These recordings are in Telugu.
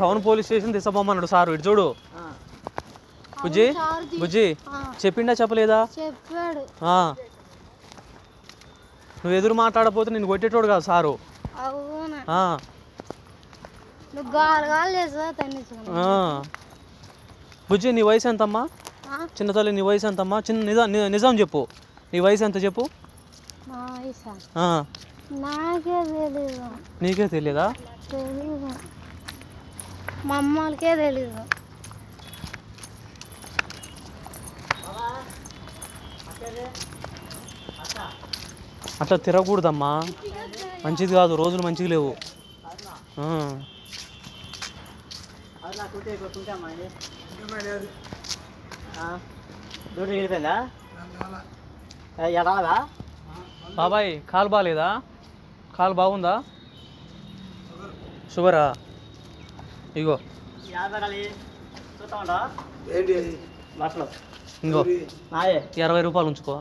టౌన్ పోలీస్ స్టేషన్ తీసుకుపోమన్నాడు సారు. ఇటు చూడు బుజ్జి, బుజ్జి చెప్పిండా చెప్పలేదా? చెప్పాడు. నువ్వు ఎదురు మాట్లాడకపోతే నేను కొట్టేటోడు కాదు సారు. బుజ్జి నీ వయసు ఎంతమ్మా? చిన్న తల్లి నీ వయసు ఎంతమ్మా? చిన్న నిజం చెప్పు, నీ వయసు ఎంత చెప్పు. నీకే తెలియదా? మా అమ్మకే తెలీదు. అట్లా తిరగకూడదమ్మా, మంచిది కాదు, రోజులు మంచిగా లేవు. బాబాయ్ కాలు బాగాలేదా? కాలు బాగుందా? షుగరా? ఇగో ఇంకో 20 రూపాయలు ఉంచుకో.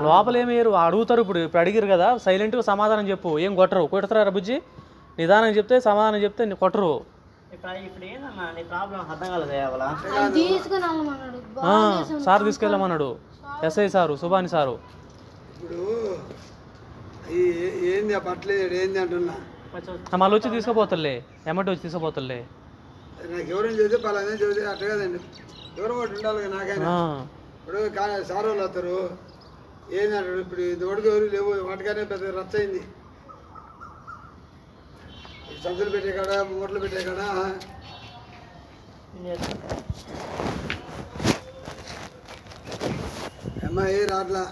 లోపల ఏమయ్యారు అడుగుతారు. ఇప్పుడు అడిగారు కదా, సైలెంట్గా సమాధానం చెప్పు. ఏం కొట్టరు. కొడతారా బుజ్జి? నిదానం చెప్తే సమాధానం చెప్తే కొట్టరు. సార్ తీసుకెళ్ళమన్నాడు, ఎస్ఐ సారు, సుభాని సారు. మళ్ళీ వచ్చి తీసుకుపోతలే, ఎమ్మటి వచ్చి తీసుకుపోతలే. నాకు ఎవరైనా చెబితే పలానా చెబితే అట్లా కదండి, ఎవరో ఒకటి ఉండాలి నాకైనా. ఇప్పుడు సార్ వాళ్ళు వస్తారు, ఏంటంటాడు ఇప్పుడు దోడికి ఎవరు లేవు, వాటికనే పెద్ద రచ్చ అయింది. సంచులు పెట్టే కాడ, మూటలు పెట్టే కాడ అమ్మాయి రాట్లా.